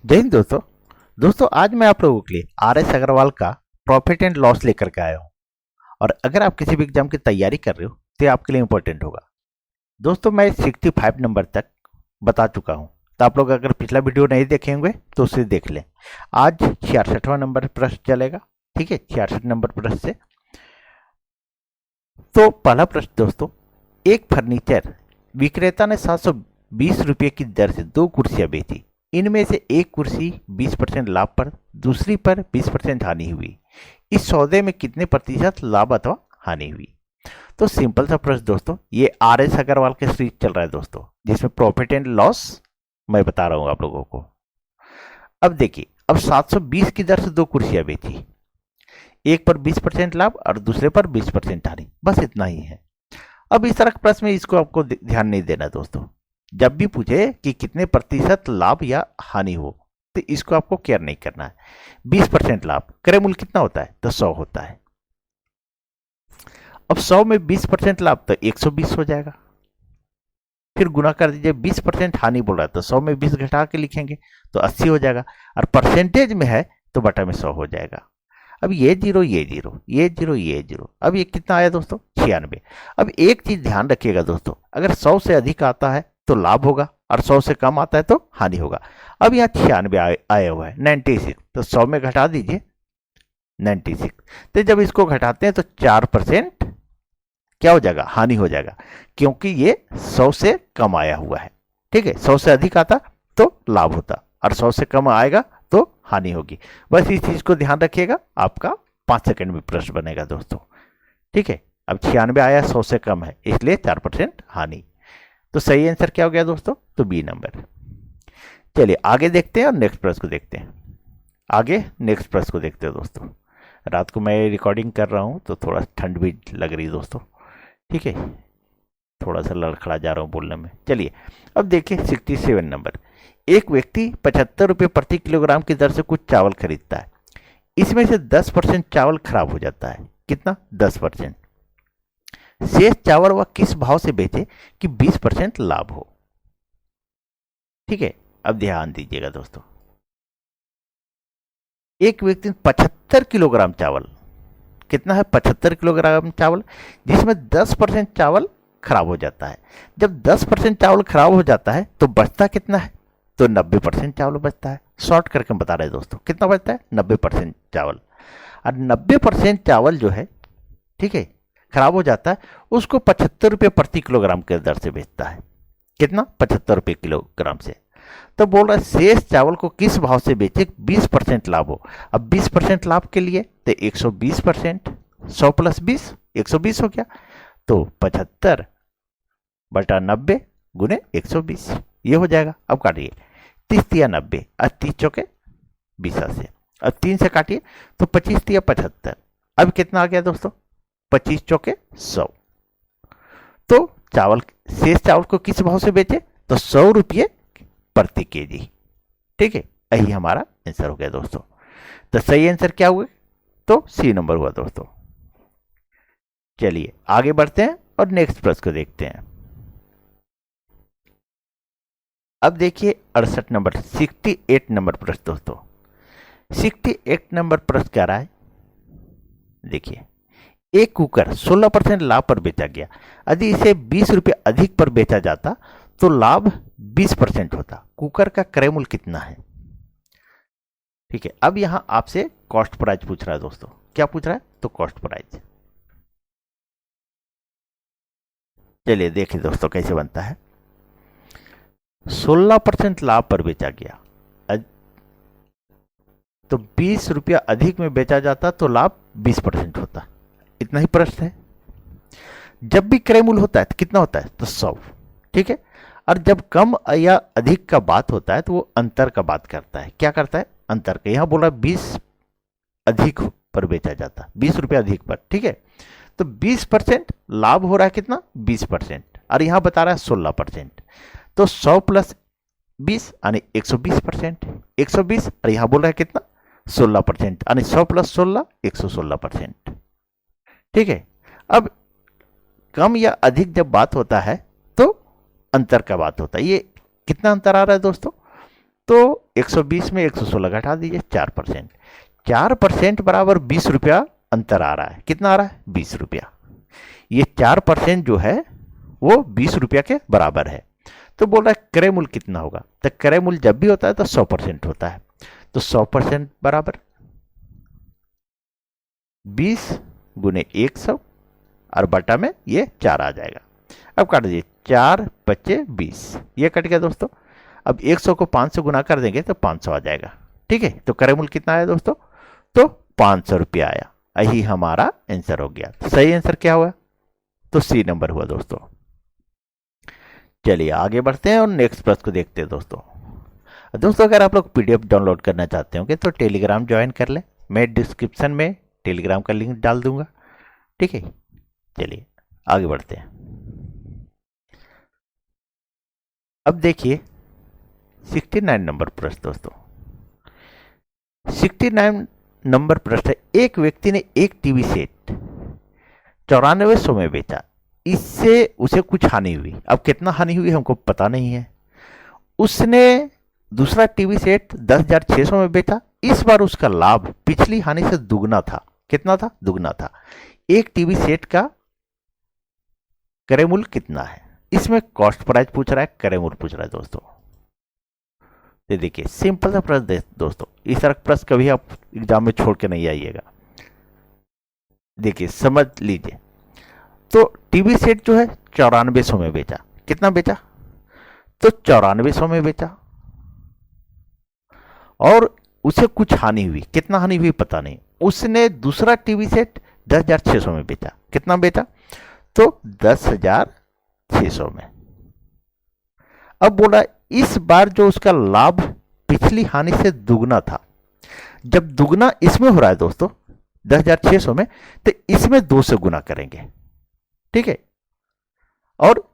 जय हिंद दोस्तों। आज मैं आप लोगों के लिए आर एस अग्रवाल का प्रॉफिट एंड लॉस लेकर के आया हूँ। और अगर आप किसी भी एग्जाम की तैयारी कर रहे हो तो ये आपके लिए इंपॉर्टेंट होगा। दोस्तों मैं 65 नंबर तक बता चुका हूँ, तो आप लोग अगर पिछला वीडियो नहीं देखे होंगे तो उसे देख लें। आज 66वां नंबर प्रश्न चलेगा। ठीक है, 66 नंबर प्रश्न से। तो पहला प्रश्न दोस्तों, एक फर्नीचर विक्रेता ने 720 रुपये की दर से दो कुर्सियां बेची। इनमें से एक कुर्सी 20% लाभ पर, दूसरी पर 20% हानि हुई। इस सौदे में कितने प्रतिशत लाभ अथवा हानि हुई? तो सिंपल सा प्रश्न दोस्तों, ये आर एस अग्रवाल के सीरीज चल रहा है दोस्तों, जिसमें प्रॉफिट एंड लॉस मैं बता रहा हूं आप लोगों को। अब देखिए, अब 720 की दर से दो कुर्सियां बेची, एक पर 20% लाभ और दूसरे पर 20% हानि, बस इतना ही है। अब इस तरह के प्रश्न में इसको आपको ध्यान नहीं देना दोस्तों। जब भी पूछे कि कितने प्रतिशत लाभ या हानि हो तो इसको आपको केयर नहीं करना है। 20% लाभ, क्रय मूल्य कितना होता है? तो 100 होता है। अब 100 में 20% लाभ तो 120 हो जाएगा। फिर गुना कर दीजिए, 20% हानि बोल रहा है तो 100 में 20 घटा के लिखेंगे तो 80 हो जाएगा। और परसेंटेज में है तो बटा में 100 हो जाएगा। अब ये जीरो ये जीरो ये जीरो ये जीरो, अब ये कितना आया दोस्तों? 96। अब एक चीज ध्यान रखिएगा दोस्तों, अगर 100 से अधिक आता है तो लाभ होगा और 100 से कम आता है तो हानि होगा। अब यहाँ 96 आया हुआ है, 96, तो 100 में घटा दीजिए 96। तो जब इसको घटाते हैं तो 4% क्या हो जाएगा? हानि हो जाएगा, क्योंकि ये 100 से कम आया हुआ है। ठीक है, 100 से अधिक आता तो लाभ होता और 100 से कम आएगा तो हानि होगी। बस इस चीज को ध्यान रखिएगा, आपका 5 सेकंड में प्रश्न बनेगा दोस्तों। ठीक है, अब 96 आया, 100 से कम है, इसलिए 4% हानि। तो सही आंसर क्या हो गया दोस्तों? तो बी नंबर। चलिए आगे देखते हैं और नेक्स्ट प्रश्न को देखते हैं। आगे नेक्स्ट प्रश्न को देखते हैं दोस्तों। रात को मैं रिकॉर्डिंग कर रहा हूं तो थोड़ा ठंड भी लग रही है दोस्तों। ठीक है, थोड़ा सा लड़खड़ा जा रहा हूं बोलने में। चलिए अब देखिए 67 नंबर। एक व्यक्ति 75 रुपये प्रति किलोग्राम की दर से कुछ चावल खरीदता है। इसमें से 10% चावल खराब हो जाता है। कितना? 10%। शेष चावल वह किस भाव से बेचे कि 20% लाभ हो? ठीक है, अब ध्यान दीजिएगा दोस्तों। एक व्यक्ति 75 किलोग्राम चावल, कितना है? 75 किलोग्राम चावल, जिसमें 10% चावल खराब हो जाता है। जब 10% चावल खराब हो जाता है तो बचता कितना है? तो 90% चावल बचता है। शॉर्ट करके बता रहे हैं दोस्तों, कितना बचता है? 90% चावल। और 90% चावल जो है, ठीक है, खराब हो जाता है, उसको 75 रुपये प्रति किलोग्राम के दर से बेचता है। कितना? 75 रुपये किलोग्राम से। तो बोल रहा है शेष चावल को किस भाव से बेचे 20% लाभ हो। अब 20% लाभ के लिए तो 120%, 100 प्लस 20 120 हो गया। तो 75 बटा 90 गुने 120, ये हो जाएगा। अब काटिए, 30 तिया 90 और 30 चौके 20 से। अब 3 से काटिए तो 25 तिया 75। अब कितना आ गया दोस्तों? 25 चौके 100। तो चावल, शेष चावल को किस भाव से बेचे? तो 100 रुपये प्रति केजी। ठीक है, यही हमारा आंसर हो गया दोस्तों। तो सही आंसर क्या हुआ? तो सी नंबर हुआ दोस्तों। चलिए आगे बढ़ते हैं और नेक्स्ट प्रश्न को देखते हैं। अब देखिए 68 नंबर, 68 नंबर प्रश्न दोस्तों। 68 नंबर प्रश्न क्या रहा है? देखिए, एक कुकर 16% लाभ पर बेचा गया। यदि इसे 20 रुपये अधिक पर बेचा जाता तो लाभ 20% होता। कुकर का क्रय मूल्य कितना है? ठीक है, अब यहां आपसे कॉस्ट प्राइस पूछ रहा है दोस्तों। क्या पूछ रहा है? तो कॉस्ट प्राइस। चलिए देखिए दोस्तों कैसे बनता है। 16% लाभ पर बेचा गया, तो 20 रुपया अधिक में बेचा जाता तो लाभ 20% होता। इतना ही प्रश्न है। जब भी क्रय मूल्य होता है तो कितना होता है? तो 100। ठीक है, और जब कम या अधिक का बात होता है तो वो अंतर का बात करता है। क्या करता है? अंतर का। यहां बोल रहा है 20 अधिक पर बेचा जाता, 20 रुपया अधिक पर। ठीक है, तो 20% लाभ हो रहा है कितना? 20%। और यहां बता रहा है 16%। तो 100 प्लस 20 यानी 120%। 120 और यहां बोल रहा है कितना? 16%, यानी 100 प्लस 16 116%। ठीक है, अब कम या अधिक जब बात होता है तो अंतर का बात होता है। ये कितना अंतर आ रहा है दोस्तों? तो 120 में 116 घटा दीजिए, 4%। 4% बराबर 20 रुपया अंतर आ रहा है। कितना आ रहा है? 20 रुपया। ये 4% जो है वो 20 रुपया के बराबर है। तो बोल रहा है क्रय मूल्य कितना होगा? तो क्रय मूल्य जब भी होता है तो 100% होता है। तो 100% बराबर 20 गुने 100 और बटा में ये 4 आ जाएगा। अब काट दीजिए, 4 बचे 20, ये कट गया दोस्तों। अब 100 को 5 से गुना कर देंगे तो 500 आ जाएगा। ठीक है, तो क्रय मूल्य कितना आया दोस्तों? तो 500 रुपया आया। यही हमारा आंसर हो गया। तो सही आंसर क्या हुआ? तो सी नंबर हुआ दोस्तों। चलिए आगे बढ़ते हैं और नेक्स्ट प्रश्न को देखते हैं दोस्तों। दोस्तों अगर आप लोग पीडीएफ डाउनलोड करना चाहते होंगे तो टेलीग्राम ज्वाइन कर लें। मैं डिस्क्रिप्शन में टेलीग्राम का लिंक डाल दूंगा। ठीक है, चलिए आगे बढ़ते हैं। अब देखिए 69 नंबर प्रश्न दोस्तों। 69 नंबर प्रश्न है, एक व्यक्ति ने एक टीवी सेट 9400 में बेचा, इससे उसे कुछ हानि हुई। अब कितना हानि हुई हमको पता नहीं है। उसने दूसरा टीवी सेट 10,600 में बेचा, इस बार उसका लाभ पिछली हानि से दुगना था। कितना था? दुगना था। एक टीवी सेट का क्रय मूल्य कितना है? इसमें कॉस्ट प्राइस पूछ रहा है, क्रय मूल्य पूछ रहा है दोस्तों। ये देखिए सिंपल सा प्रश्न दोस्तों, इस तरह प्रश्न कभी आप एग्जाम में छोड़ के नहीं आइएगा। देखिए समझ लीजिए, तो टीवी सेट जो है 9400 में बेचा। कितना बेचा? तो 9400 में बेचा और उसे कुछ हानि हुई। कितना हानि हुई पता नहीं। उसने दूसरा टीवी सेट 10,600 में बेचा। कितना बेचा? तो 10,600 में। अब बोला इस बार जो उसका लाभ पिछली हानि से दुगना था। जब दुगना इसमें हो रहा है दोस्तों 10,600 में, तो इसमें 2 से गुना करेंगे। ठीक है, और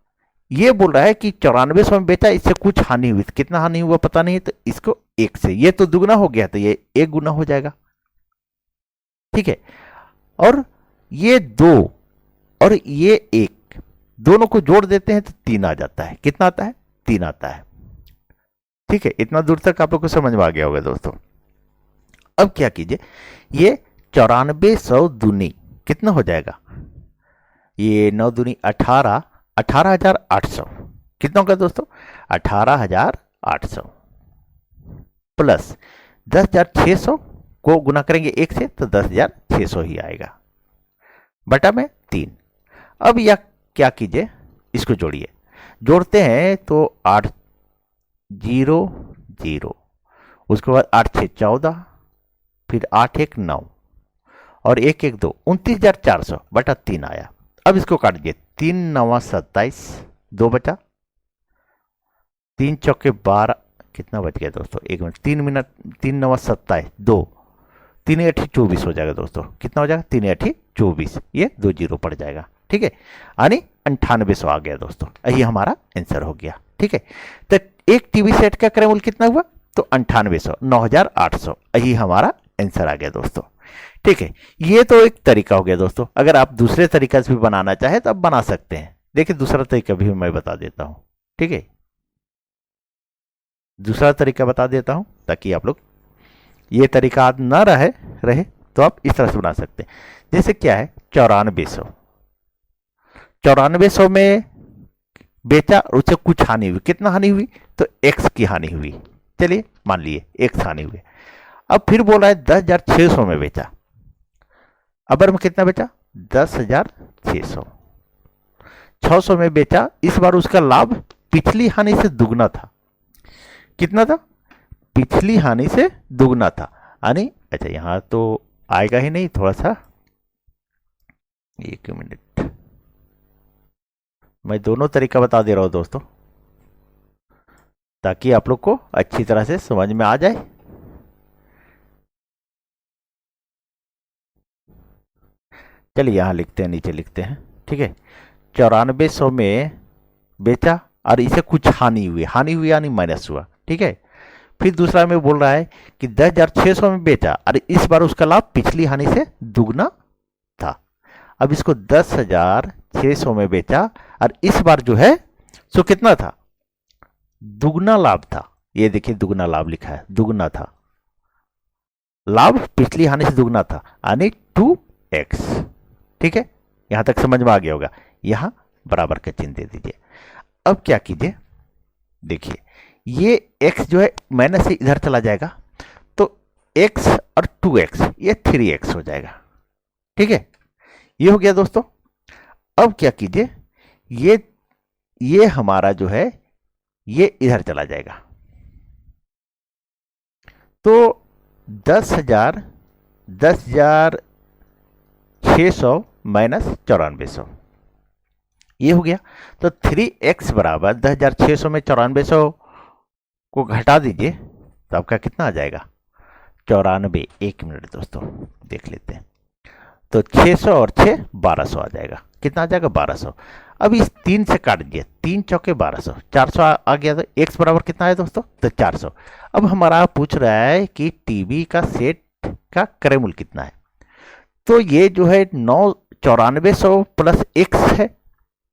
ये बोल रहा है कि 9400 में बेचा, इससे कुछ हानि हुई। कितना हानि हुआ पता नहीं, तो इसको 1 से, ये तो दुगना हो गया तो ये 1 गुना हो जाएगा। ठीक है, और ये 2 और ये 1 दोनों को जोड़ देते हैं तो 3 आ जाता है। कितना आता है? 3 आता है। ठीक है, इतना दूर तक आप लोग को समझ में आ गया होगा दोस्तों। अब क्या कीजिए, ये 9400 दूनी कितना हो जाएगा? ये 9 दूनी 18, 18,800। कितना होगा दोस्तों? 18,800 प्लस 10,600 को गुना करेंगे 1 से तो 10,600 ही आएगा, बटा में 3। अब यह क्या कीजिए, इसको जोड़िए। जोड़ते हैं तो 8 0 0, उसके बाद 8 6 14, फिर 8 1 9 और 1 1 2, 29,400 बटा 3 आया। अब इसको काट दीजिए, 3 9 27, 2 बचा, 3 चौके 12, कितना बच गया दोस्तों? 1 मिनट, 3 मिनट, 3 9 27, 2, 3 8 24 हो जाएगा दोस्तों। कितना हो जाएगा? 3 8 24, ये 2 जीरो पड़ जाएगा। ठीक है, यानी 9800 आ गया दोस्तों। यही हमारा आंसर हो गया। ठीक है, तो एक टीवी सेट का क्रय मूल्य कितना हुआ? तो 9800, 9,800। यही हमारा आंसर आ गया दोस्तों। ठीक है, ये तो एक तरीका हो गया दोस्तों। अगर आप दूसरे तरीका से भी बनाना चाहे तो आप बना सकते हैं। देखिए दूसरा तरीका भी मैं बता देता हूं। ठीक है, दूसरा तरीका बता देता हूं ताकि आप लोग ये तरीका याद ना रहे तो आप इस तरह से बना सकते हैं। जैसे क्या है, 9400 में बेचा और उसे कुछ हानि हुई। कितना हानि हुई? तो x की हानि हुई। चलिए मान लिए x हानि हुई। अब फिर बोला है 10,600 में बेचा। अबर में कितना बेचा? 10,600। 600 में बेचा, इस बार उसका लाभ पिछली हानि से दुगना था। कितना था? पिछली हानि से दुगना था। यानी अच्छा यहां तो आएगा ही नहीं, थोड़ा सा 1 मिनट, मैं दोनों तरीका बता दे रहा हूं दोस्तों ताकि आप लोग को अच्छी तरह से समझ में आ जाए। चलिए यहां लिखते हैं, नीचे लिखते हैं। ठीक है, 9400 में बेचा और इसे कुछ हानि हुई। हानि हुई यानी माइनस हुआ। ठीक है, फिर दूसरा में बोल रहा है कि 10,600 में बेचा और इस बार उसका लाभ पिछली हानि से दुगना था। अब इसको 10,600 में बेचा और इस बार जो है सो कितना था? दुगना लाभ था। ये देखिए दुगना लाभ लिखा है, दुगना था लाभ, पिछली हानि से दुगना था, यानी 2x। ठीक है, यहां तक समझ में आ गया होगा। यहां बराबर का चिन्ह दे दीजिए। अब क्या कीजिए, देखिए ये x जो है माइनस से इधर चला जाएगा, तो x और 2x ये 3x हो जाएगा। ठीक है, ये हो गया दोस्तों। अब क्या कीजिए, ये हमारा जो है ये इधर चला जाएगा, तो 10,600 माइनस 9400 ये हो गया। तो 3x बराबर 10,600 में 9400 को घटा दीजिए, तो आपका कितना आ जाएगा 94। 1 मिनट दोस्तों देख लेते हैं। तो 600 और 6 1200 आ जाएगा। कितना आ जाएगा 1200। अब इस 3 से काट दीजिए, 3 चौके 1200, 400 आ गया। तो x बराबर कितना है दोस्तों, तो 400। अब हमारा पूछ रहा है कि टीवी का सेट का क्रय मूल्य कितना है। तो ये जो है 9400 प्लस x है।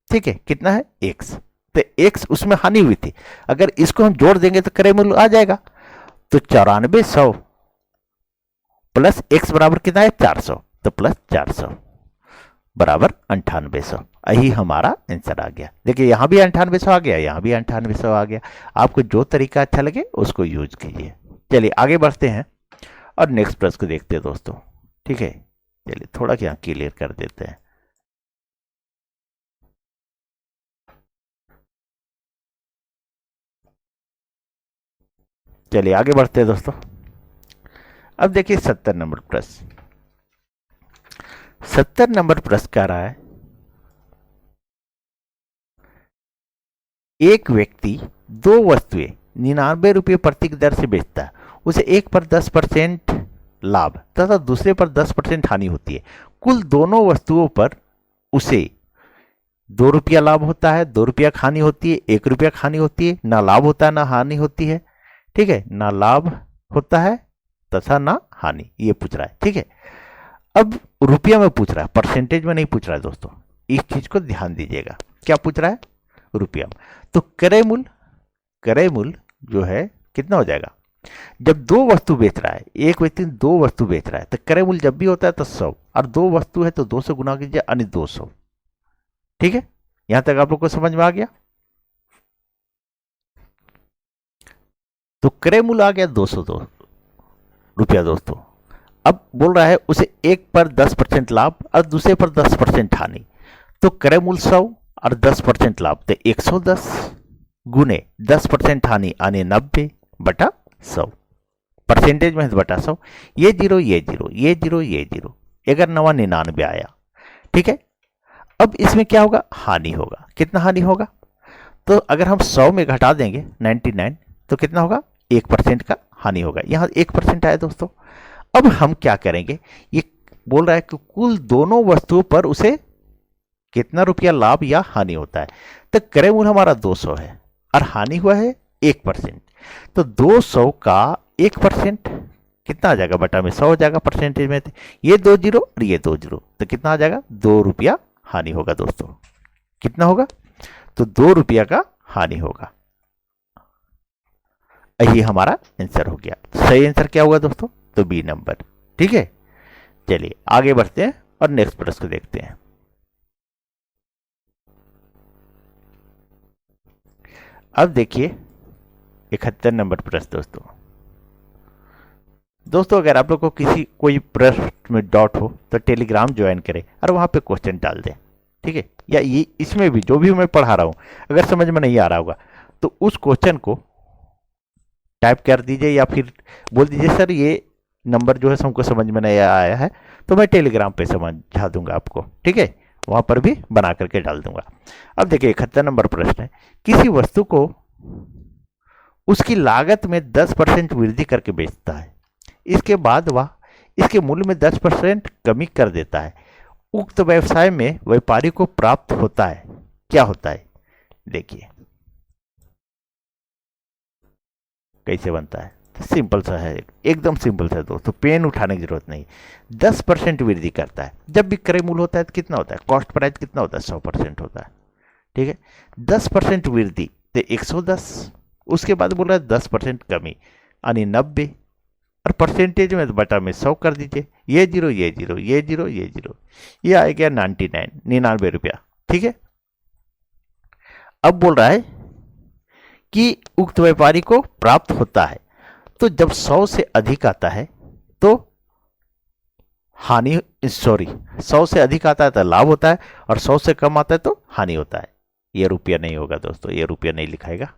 ठीक है, कितना है x, तो x उसमें हानि हुई थी, अगर इसको हम जोड़ देंगे तो क्रय मूल्य आ जाएगा। तो 9400 प्लस x बराबर कितना है 400, तो प्लस 400 बराबर 9800। यही हमारा आंसर आ गया। देखिए यहां भी 9800 आ गया, यहां भी 9800 आ गया। आपको जो तरीका अच्छा लगे उसको यूज कीजिए। चलिए आगे बढ़ते हैं और नेक्स्ट प्रश्न को देखते हैं दोस्तों। ठीक है, चलिए थोड़ा यहाँ क्लियर कर देते हैं। चलिए आगे बढ़ते हैं दोस्तों। अब देखिए 70 नंबर प्रश्न। 70 नंबर प्रश्न कह रहा है, एक व्यक्ति 2 वस्तुएं 99 रुपये प्रति दर से बेचता है। उसे एक पर 10% लाभ तथा दूसरे पर 10% हानि होती है। कुल दोनों वस्तुओं पर उसे 2 रुपया लाभ होता है, 2 रुपया हानि होती है, 1 रुपया हानि होती है, ना लाभ होता है ना हानि होती है। ठीक है, ना लाभ होता है तथा ना हानि, ये पूछ रहा है। ठीक है, अब रुपया में पूछ रहा है, परसेंटेज में नहीं पूछ रहा है दोस्तों। इस चीज को ध्यान दीजिएगा, क्या पूछ रहा है रुपया में। तो क्रय मूल्य जो है कितना हो जाएगा, जब 2 वस्तु बेच रहा है, एक व्यक्ति 2 वस्तु बेच रहा है, तो क्रय मूल्य जब भी होता है तो 100, और 2 वस्तु है तो 2 से गुना कीजिए यानी 200। ठीक है, यहां तक आप लोग को समझ में आ गया। तो क्रय मूल्य आ गया 202 रुपया दोस्तों। अब बोल रहा है उसे एक पर 10% लाभ और दूसरे पर 10% हानि। तो क्रय मूल्य 100 और 10% लाभ, तो 110 गुने 10% हानि यानी 90 बटा 100। परसेंटेज में बटा 100, ये जीरो ये जीरो ये जीरो ये जीरो, 1199 आया। ठीक है, अब इसमें क्या होगा, हानि होगा। कितना हानि होगा, तो अगर हम 100 में घटा देंगे 99, तो कितना होगा 1% का हानि होगा। यहां 1% आया दोस्तों। अब हम क्या करेंगे, ये बोल रहा है कि कुल दोनों वस्तुओं पर उसे कितना रुपया लाभ या हानि होता है। तो क्रय मूल्य हमारा 200 है और हानि हुआ है 1%। तो 200 का 1% कितना आ जाएगा, बटा में 100 हो जाएगा। परसेंटेज में ये 2 जीरो और ये 2 जीरो, तो कितना आ जाएगा 2 रुपया हानि होगा दोस्तों। कितना होगा, तो 2 रुपया का हानि होगा। यही हमारा आंसर हो गया। सही आंसर क्या होगा दोस्तों, तो बी नंबर। ठीक है, चलिए आगे बढ़ते हैं और नेक्स्ट प्रश्न को देखते हैं। अब देखिए 71 नंबर प्रश्न दोस्तों अगर आप लोग को कोई प्रश्न में डाउट हो तो टेलीग्राम ज्वाइन करें और वहां पे क्वेश्चन डाल दें। ठीक है, या ये इसमें भी जो भी मैं पढ़ा रहा हूं अगर समझ में नहीं आ रहा होगा तो उस क्वेश्चन को टाइप कर दीजिए या फिर बोल दीजिए सर ये नंबर जो है हमको समझ में नहीं आया है, तो मैं टेलीग्राम पे समझा दूंगा आपको। ठीक है, वहां पर भी बना करके डाल दूंगा। अब देखिए 71 नंबर प्रश्न है, किसी वस्तु को उसकी लागत में 10% वृद्धि करके बेचता है, इसके बाद वह इसके मूल्य में 10% कमी कर देता है। उक्त व्यवसाय में व्यापारी को प्राप्त होता है, क्या होता है। देखिए कैसे बनता है, सिंपल सा है, एकदम सिंपल सा है दोस्तों, पेन उठाने की जरूरत नहीं। 10% वृद्धि करता है। जब भी क्रय मूल्य होता है तो कितना होता है, कॉस्ट प्राइस कितना होता है 100% होता है। ठीक है, 10% वृद्धि तो 110 उसके बाद बोल रहा है 10% कमी यानी 90, और परसेंटेज में बटा में 100 कर दीजिए। ये जीरो ये जीरो ये जीरो ये जीरो, ये आ गया 99 रुपया। ठीक है, अब बोल रहा है कि उक्त व्यापारी को प्राप्त होता है, तो जब 100 से अधिक आता है तो हानि, सॉरी 100 से अधिक आता है तो लाभ होता है, और 100 से कम आता है तो हानि होता है। ये रुपया नहीं होगा दोस्तों, ये रुपया नहीं लिखाएगा।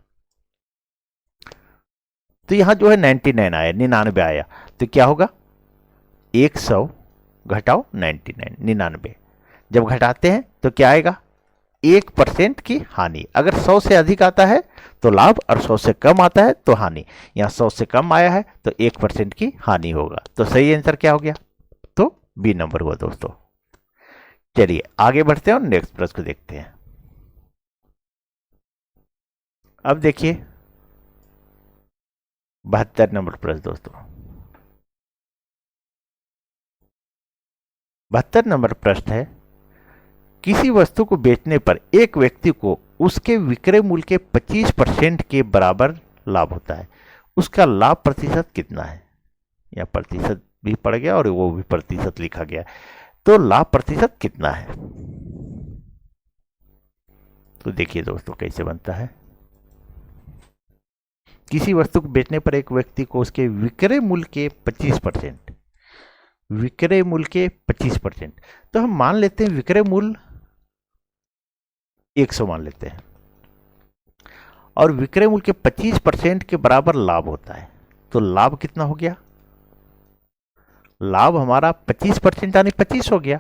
तो यहां जो है 99 आया, 99 आया, तो क्या होगा 100 घटाओ 99, जब घटाते हैं तो क्या आएगा 1% की हानि। अगर 100 से अधिक आता है तो लाभ, और 100 से कम आता है तो हानि। यहां 100 से कम आया है तो 1% की हानि होगा। तो सही आंसर क्या हो गया, तो बी नंबर हुआ दोस्तों। चलिए आगे बढ़ते हैं और नेक्स्ट प्रश्न को देखते हैं। अब देखिए 72 नंबर प्रश्न दोस्तों। 72 नंबर प्रश्न है, किसी वस्तु को बेचने पर एक व्यक्ति को उसके विक्रय मूल्य के 25% के बराबर लाभ होता है, उसका लाभ प्रतिशत कितना है। या प्रतिशत भी पड़ गया और वो भी प्रतिशत लिखा गया, तो लाभ प्रतिशत कितना है। तो देखिए दोस्तों कैसे बनता है। किसी वस्तु को बेचने पर एक व्यक्ति को उसके विक्रय मूल्य के 25%, विक्रय मूल्य के 25%, तो हम मान लेते हैं विक्रय मूल्य 100 मान लेते हैं, और विक्रय मूल्य के 25% के बराबर लाभ होता है, तो लाभ कितना हो गया, लाभ हमारा 25% यानी 25 हो गया।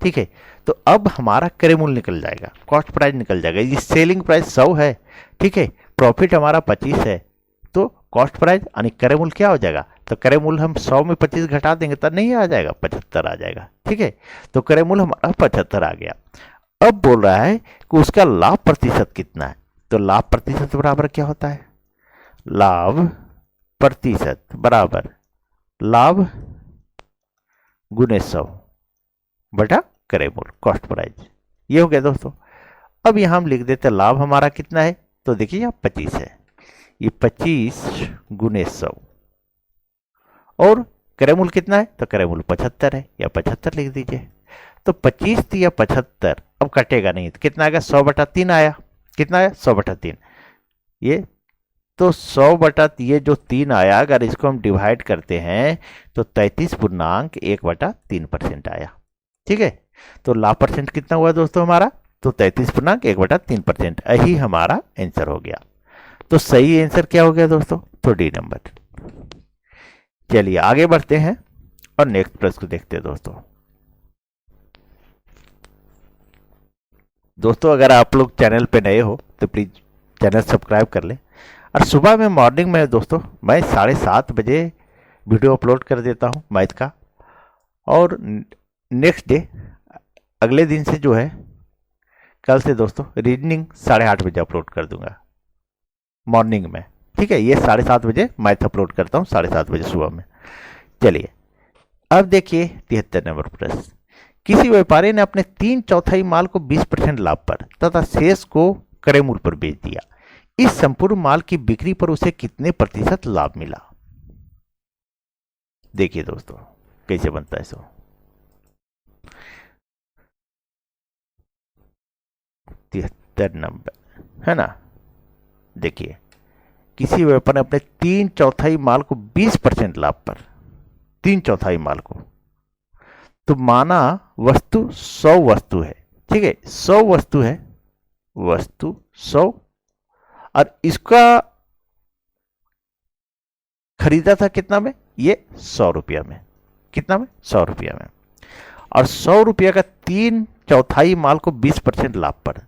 ठीक है, तो अब हमारा क्रय मूल्य निकल जाएगा, कॉस्ट प्राइस निकल जाएगा। ये सेलिंग प्राइस 100 है, ठीक है, प्रॉफिट हमारा 25 है, तो कॉस्ट प्राइस यानी क्रय मूल्य क्या हो जाएगा, तो क्रय मूल्य हम 100 में 25 घटा देंगे तो नहीं आ जाएगा, 75 आ जाएगा। ठीक है, तो क्रय मूल्य हमारा 75 आ गया। अब बोल रहा है कि उसका लाभ प्रतिशत कितना है, तो लाभ प्रतिशत बराबर क्या होता है, लाभ प्रतिशत बराबर लाभ गुने 100 बटा क्रय मूल्य, कॉस्ट प्राइस। ये हो गया दोस्तों। अब यहां हम लिख देते लाभ हमारा कितना है, तो देखिए यहां 25 है, ये 25 गुने 100, और क्रय मूल्य कितना है, तो क्रय मूल्य 75 है, या 75 लिख दीजिए। तो 25 या 75, अब कटेगा नहीं तो कितना आएगा, 100 बटा 3 आया। कितना आया, 100 बटा 3। ये तो 100 बटा ये जो 3 आया, अगर इसको हम डिवाइड करते हैं तो 33.1/3% आया। ठीक है, तो लाभ परसेंट कितना हुआ दोस्तों हमारा, तो 33.1/3%, यही हमारा आंसर हो गया। तो सही आंसर क्या हो गया दोस्तों, तो डी नंबर। चलिए आगे बढ़ते हैं और नेक्स्ट प्रश्न को देखते हैं दोस्तों। दोस्तों अगर आप लोग चैनल पे नए हो तो प्लीज चैनल सब्सक्राइब कर लें। और सुबह में मॉर्निंग में दोस्तों मैं 7:30 बजे वीडियो अपलोड कर देता हूं मैथ का, और नेक्स्ट डे अगले दिन से जो है कल से दोस्तों रीजनिंग 8:30 बजे अपलोड कर दूंगा मॉर्निंग में। ठीक है, ये 7:30 बजे मैथ अपलोड करता हूँ, 7:30 बजे सुबह में। चलिए अब देखिए 73 नंबर प्रश्न। किसी व्यापारी ने अपने 3/4 माल को 20% लाभ पर तथा शेष को क्रय मूल्य पर बेच दिया, इस संपूर्ण माल की बिक्री पर उसे कितने प्रतिशत लाभ मिला। देखिए दोस्तों कैसे बनता है सो। 73 नंबर है ना, देखिए किसी व्यापारी ने अपने 3/4 माल को 20% लाभ पर, 3/4 माल को, तो माना वस्तु 100 वस्तु है। ठीक है, 100 वस्तु है, वस्तु 100, और इसका खरीदा था कितना में, ये 100 रुपया में। कितना में, 100 रुपया में। और 100 रुपया का 3/4 माल को 20% लाभ पर,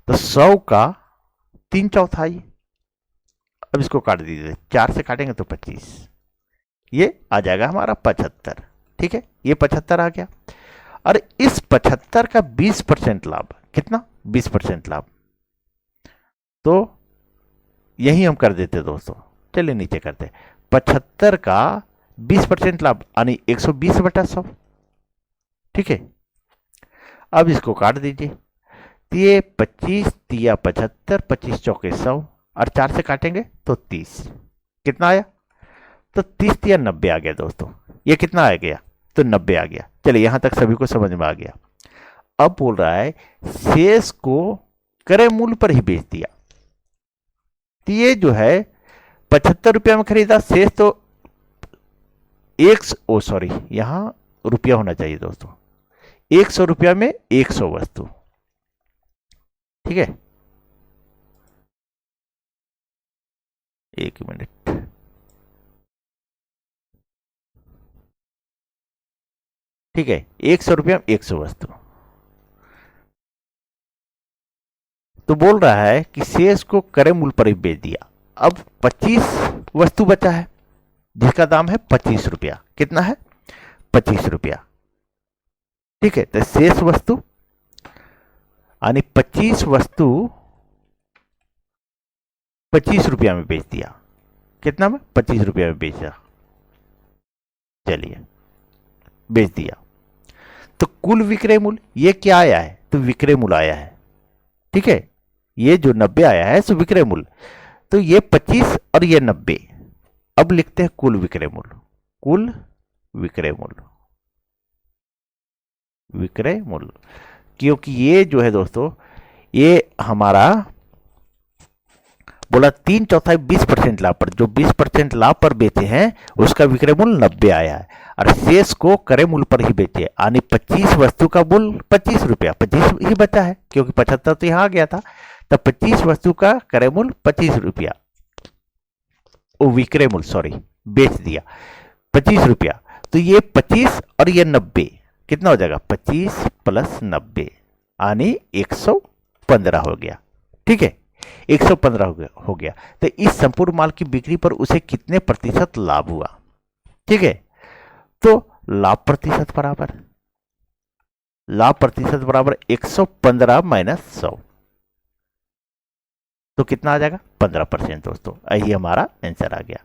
तो 100 का 3/4, अब इसको काट दीजिए, 4 से काटेंगे तो 25, ये आ जाएगा हमारा 75। ठीक है, ये 75 आ गया। और इस 75 का 20% लाभ, कितना, 20% लाभ, तो यही हम कर देते दोस्तों। चलिए नीचे करते, 75 का 20% लाभ यानी 120/100। ठीक है, अब इसको काट दीजिए, तो ये 25 तिया 75, 25 चौके 100, और 4 से काटेंगे तो 30। कितना आया? तो 30 या 90 आ गया दोस्तों। ये कितना आ गया? तो 90 आ गया। चलिए यहां तक सभी को समझ में आ गया। अब बोल रहा है शेष को क्रय मूल्य पर ही बेच दिया। तो ये जो है 75 रुपया में खरीदा, शेष तो सॉरी यहां रुपया होना चाहिए दोस्तों। 100 रुपया में 100 वस्तु। ठीक है, एक मिनट। ठीक है, 100 रुपया में 100 वस्तु। तो बोल रहा है कि शेष को क्रय मूल्य पर ही बेच दिया। अब 25 वस्तु बचा है जिसका दाम है 25 रुपया। कितना है? 25 रुपया। ठीक है, तो शेष वस्तु यानी 25 वस्तु 25 रुपया में बेच दिया। कितना में? 25 रुपया में बेचा। चलिए बेच दिया। तो कुल विक्रय मूल्य ये क्या आया है? तो विक्रय मूल्य आया है। ठीक है, ये जो 90 आया है सो विक्रय मूल्य। तो ये 25 और ये 90। अब लिखते हैं कुल विक्रय मूल्य। कुल विक्रय मूल्य, विक्रय मूल्य, क्योंकि ये जो है दोस्तों ये हमारा बोला 3/4 20% लाभ पर, जो 20% लाभ पर बेचे हैं उसका विक्रय मूल्य 90 आया है और शेष को क्रय मूल्य पर ही बेचे यानी 25 वस्तु का मूल्य 25 रुपया, 25 ही बचा है क्योंकि 75 तो यहां आ गया था। तब 25 वस्तु का क्रय मूल्य 25 रुपया, वो विक्रय मूल्य सॉरी बेच दिया 25 रुपया। तो ये 25 और ये 90 कितना हो जाएगा? 25 + 90 यानी 115 हो गया। ठीक है, 115 हो गया। तो इस संपूर्ण माल की बिक्री पर उसे कितने प्रतिशत लाभ हुआ? ठीक है, तो लाभ प्रतिशत बराबर 115 - 100। तो कितना आ जाएगा? 15% दोस्तों। यही हमारा आंसर आ गया।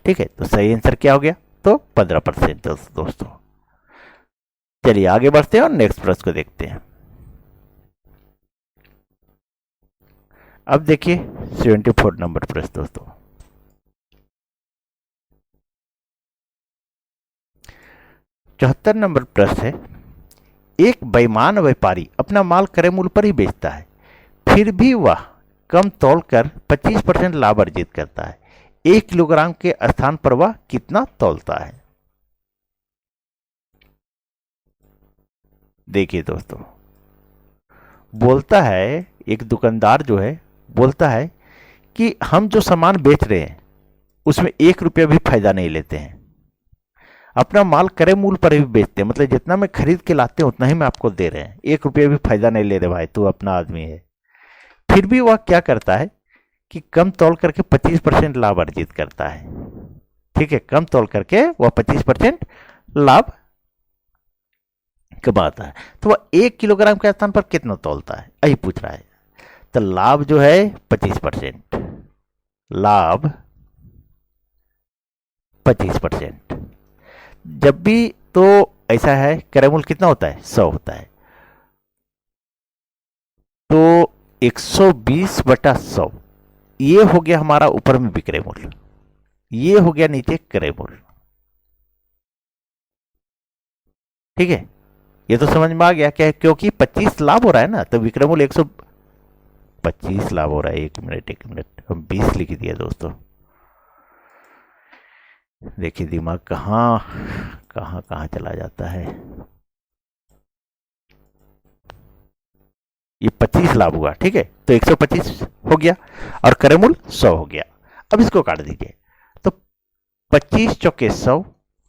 ठीक है, तो सही आंसर क्या हो गया? तो 15% दोस्तों। चलिए आगे बढ़ते हैं और नेक्स्ट प्रश्न को देखते हैं। अब देखिए 74 नंबर प्रश्न दोस्तों। चौहत्तर नंबर प्रश्न है, एक बेईमान व्यापारी अपना माल क्रय मूल्य पर ही बेचता है, फिर भी वह कम तौल कर 25% लाभ अर्जित करता है। 1 किलोग्राम के स्थान पर वह कितना तौलता है? देखिए दोस्तों, बोलता है एक दुकानदार जो है बोलता है कि हम जो सामान बेच रहे हैं उसमें 1 रुपया भी फायदा नहीं लेते हैं, अपना माल क्रय मूल्य पर ही बेचते हैं, मतलब जितना मैं खरीद के लाते हैं उतना ही मैं आपको दे रहे हैं, 1 रुपया भी फायदा नहीं ले रहे भाई, तू अपना आदमी है। फिर भी वह क्या करता है कि कम तौल करके 25% लाभ अर्जित करता है। ठीक है, कम तौल करके वह 25% लाभ कमाता है। तो वह 1 किलोग्राम के स्थान पर कितना तौलता है, यही पूछ रहा है। तो लाभ जो है 25%, लाभ 25%। जब भी तो ऐसा है क्रय मूल्य कितना होता है? 100 होता है। तो 120/100 ये हो गया हमारा ऊपर में विक्रय मूल्य, ये हो गया नीचे क्रय मूल्य। ठीक है, ये तो समझ में आ गया क्या है? क्योंकि 25 लाभ हो रहा है ना, तो विक्रय मूल्य 125 लाभ हो रहा है। एक मिनट हम 20 लिख दिया दोस्तों। देखिए दिमाग कहां कहां कहां चला जाता है। ये 25 लाभ हुआ। ठीक है, तो 125 हो गया और क्रय मूल्य 100 हो गया। अब इसको काट दीजिए, तो 25 चौके 100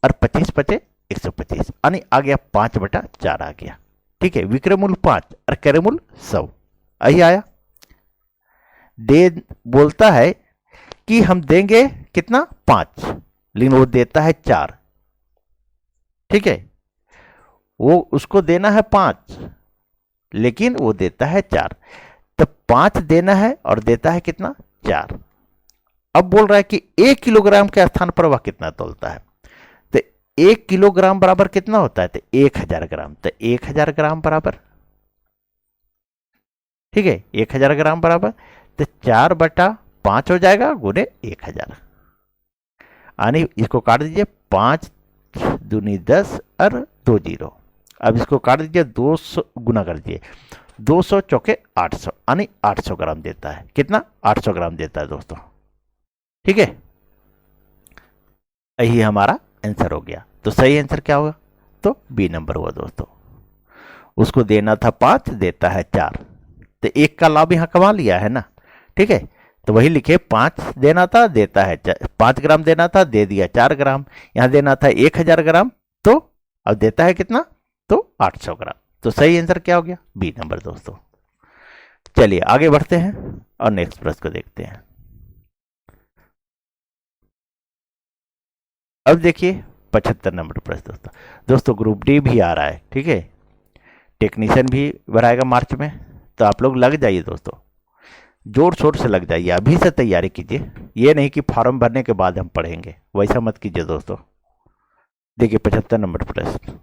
और 25 बचे 125 यानी आ गया 5/4 आ गया। ठीक है, विक्रय मूल्य 5 और क्रय मूल्य 100 यही आया। दे बोलता है कि हम देंगे कितना? 5, लेकिन वो देता है 4। ठीक है, वो उसको देना है 5 लेकिन वो देता है 4। तो 5 देना है और देता है कितना? 4। अब बोल रहा है कि 1 किलोग्राम के स्थान पर वह कितना तौलता है। तो 1 किलोग्राम बराबर कितना होता है? तो 1000 ग्राम। तो 1000 ग्राम बराबर, ठीक है, 1000 ग्राम बराबर तो 4/5 5 हो जाएगा गुने 1000, यानी इसको काट दीजिए 5 दूनी 10 और 2 जीरो। अब इसको काट दीजिए 200 गुना कर दीजिए 200 चौके 800, यानी 800 ग्राम देता है। कितना? 800 ग्राम देता है दोस्तों। ठीक है, यही हमारा आंसर हो गया। तो सही आंसर क्या होगा? तो बी नंबर हुआ दोस्तों। उसको देना था 5, देता है 4, तो 1 का लाभ यहां कमा लिया है ना। ठीक है, तो वही लिखे 5 देना था, देता है 5 ग्राम देना था, दे दिया 4 ग्राम। यहां देना था 1000 ग्राम, तो अब देता है कितना? तो 800 ग्राम। तो सही आंसर क्या हो गया? बी नंबर दोस्तों। चलिए आगे बढ़ते हैं और नेक्स्ट प्रश्न को देखते हैं। अब देखिए 75 नंबर प्रश्न दोस्तों। दोस्तों ग्रुप डी भी आ रहा है, ठीक है, टेक्नीशियन भी भराएगा मार्च में, तो आप लोग लग जाइए दोस्तों, जोर शोर से लग जाइए, अभी से तैयारी कीजिए। ये नहीं कि फॉर्म भरने के बाद हम पढ़ेंगे, वैसा मत कीजिए दोस्तों। देखिए 75 नंबर प्रश्न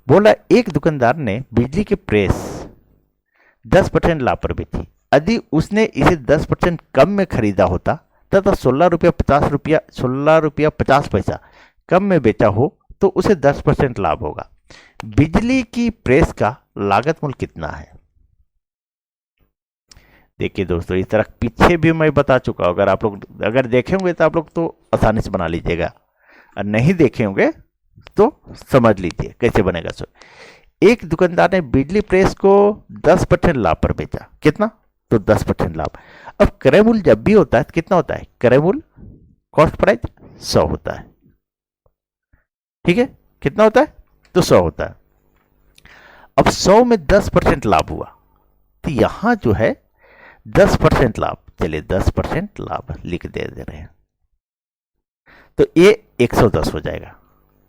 बोला, एक दुकानदार ने बिजली की प्रेस 10% लाभ पर बेची। यदि उसने इसे 10% कम में खरीदा होता तथा 16 रुपया 50 पैसा कम में बेचा हो तो उसे 10% लाभ होगा। बिजली की प्रेस का लागत मूल्य कितना है? देखिए दोस्तों, इस तरह पीछे भी मैं बता चुका हूं, अगर आप लोग अगर देखे होंगे तो आप लोग तो आसानी से बना लीजिएगा, और नहीं देखे होंगे तो समझ लीजिए कैसे बनेगा। सो एक दुकानदार ने बिजली प्रेस को 10% लाभ पर बेचा। कितना? तो 10% लाभ। अब क्रय मूल्य जब भी होता है तो कितना होता है? क्रय मूल्य कॉस्ट प्राइस 100 होता है। ठीक है, कितना होता है? तो 100 होता है। अब 100 में 10% लाभ हुआ, तो यहां जो है 10% लाभ, चलिए 10% लाभ लिख दे रहे हैं, तो ये 110 हो जाएगा।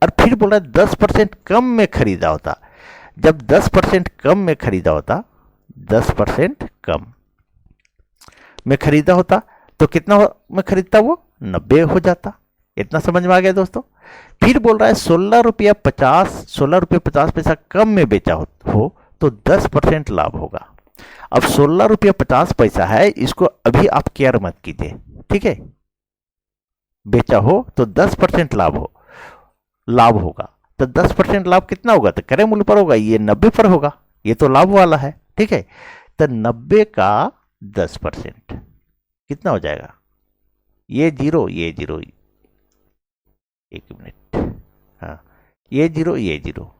और फिर बोला 10% कम में खरीदा होता। जब 10% कम में खरीदा होता, 10% कम में खरीदा होता तो कितना में खरीदता? वो 90 हो जाता। इतना समझ में आ गया दोस्तों। फिर बोल रहा है 16 रुपया 50 पैसा कम में बेचा हो तो 10% लाभ होगा। अब 16 रुपया 50 पैसा है, इसको अभी आप केयर मत कीजिए, ठीक है। बेचा हो तो 10% लाभ होगा। तो 10% लाभ कितना होगा? तो क्रय मूल्य पर होगा, ये 90 पर होगा, ये तो लाभ वाला है, ठीक है। तो 90 का 10% कितना हो जाएगा? ये जीरो, ये जीरो, एक मिनट, हाँ, ये जीरो, ये जीरो,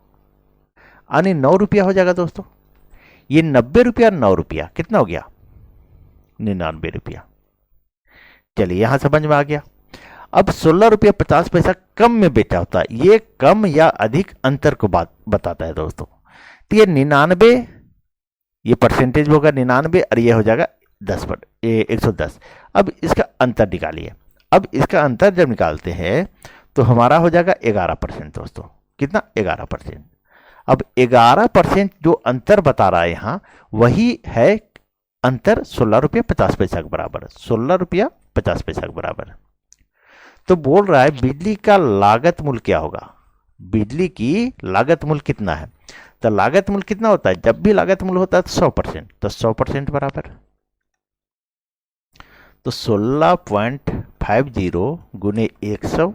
यानी 9 रुपया हो जाएगा दोस्तों। ये 90 रुपया 9 रुपया कितना हो गया? 99 रुपया। चलिए यहां समझ में आ गया। अब 16 रुपया 50 पैसा कम में बेचा होता है, ये कम या अधिक अंतर को बताता है दोस्तों। तो ये 99, ये परसेंटेज होगा 99 और ये हो जाएगा 110। अब इसका अंतर निकालिए। अब इसका अंतर जब निकालते हैं तो हमारा हो जाएगा 11% दोस्तों। कितना? 11%। अब 11% जो अंतर बता रहा है यहां, वही है अंतर 16 रुपया 50 पैसा के बराबर, 16 रुपया 50 पैसा के बराबर। तो बोल रहा है बिजली का लागत मूल्य क्या होगा? बिजली की लागत मूल्य कितना है? तो लागत मूल्य कितना होता है? जब भी लागत मूल्य होता है तो 100%, तो 100% बराबर, तो 16.50 गुने 100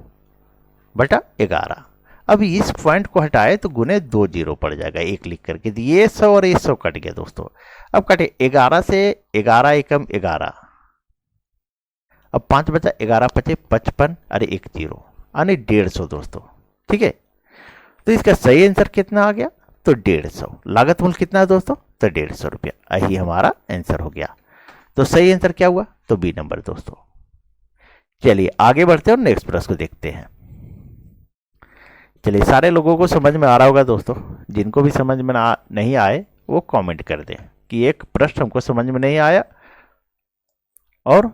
बटा 11। अब इस पॉइंट को हटाए तो गुने 2 जीरो पड़ जाएगा, एक लिख करके। ये 100 और ये 100 कट गया दोस्तों। अब कटे 11 से 11 एकम 11, अब 5 बचा, 11 पचे 55 और 1 जीरो, यानी 150 दोस्तों, ठीक है। तो इसका सही आंसर कितना आ गया? तो 150। लागत मूल्य कितना है दोस्तों? तो 150 रुपया। यही हमारा आंसर हो गया। तो सही आंसर क्या हुआ? तो बी नंबर दोस्तों। चलिए आगे बढ़ते हैं और नेक्स्ट प्रश्न को देखते हैं। चलिए, सारे लोगों को समझ में आ रहा होगा दोस्तों। जिनको भी समझ में नहीं आए वो कमेंट कर दें कि एक प्रश्न हमको समझ में नहीं आया, और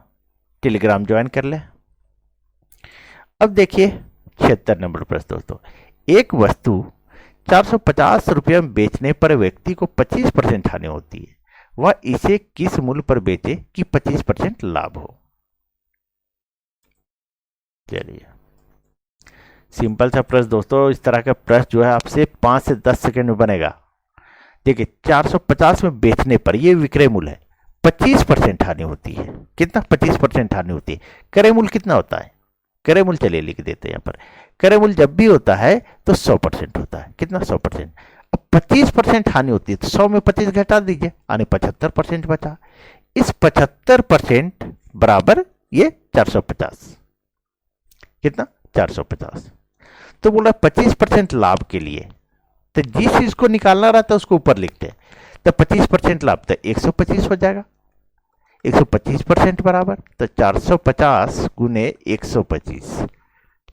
टेलीग्राम ज्वाइन कर लें। अब देखिए 76 नंबर प्रश्न दोस्तों। एक वस्तु 450 रुपये में बेचने पर व्यक्ति को 25% हानि होती है, वह इसे किस मूल्य पर बेचे कि 25% लाभ हो? चलिए, सिंपल सा प्रश्न दोस्तों। इस तरह का प्रश्न जो है आपसे 5 से 10 सेकंड में बनेगा। देखिए 450 में बेचने पर, ये विक्रय मूल्य है, 25% हानि होती है। कितना? 25% हानि होती है। क्रय मूल्य कितना होता है? क्रय मूल्य चलिए लिख देते हैं यहाँ पर। क्रय मूल्य जब भी होता है तो 100% होता है। कितना? 100%। अब 25% हानि होती है तो 100 में 25 घटा दीजिए, यानी 75% बचा। इस 75% बराबर ये 450। कितना? 450। तो बोला 25% लाभ के लिए, तो जिस चीज को निकालना रहता है उसको ऊपर लिखते हैं। तो 25% लाभ तो 125 हो जाएगा। 125% बराबर तो 450 गुने 125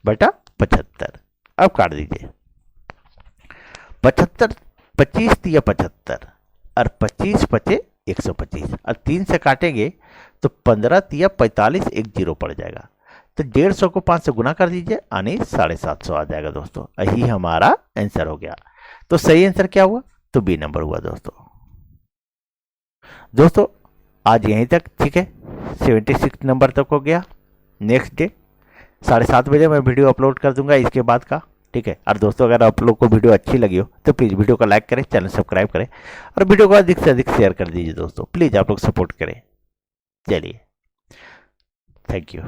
बटा 75। अब काट दीजिए। 75 25 दिया 75 और 25 बचे 125 और 3 से काटेंगे तो 15 दिया 45, एक जीरो पड़ जाएगा। तो 150 को 5 से गुना कर दीजिए, यानी 750 आ जाएगा दोस्तों। यही हमारा आंसर हो गया। तो सही आंसर क्या हुआ? तो बी नंबर हुआ दोस्तों आज यहीं तक, ठीक है। 76 नंबर तक हो गया। नेक्स्ट डे 7:30 बजे मैं वीडियो अपलोड कर दूंगा इसके बाद का, ठीक है। और दोस्तों अगर आप लोग को वीडियो अच्छी लगी हो तो प्लीज़ वीडियो को लाइक करें, चैनल सब्सक्राइब करें और वीडियो को अधिक से अधिक शेयर कर दीजिए दोस्तों। प्लीज़ आप लोग सपोर्ट करें। चलिए, थैंक यू।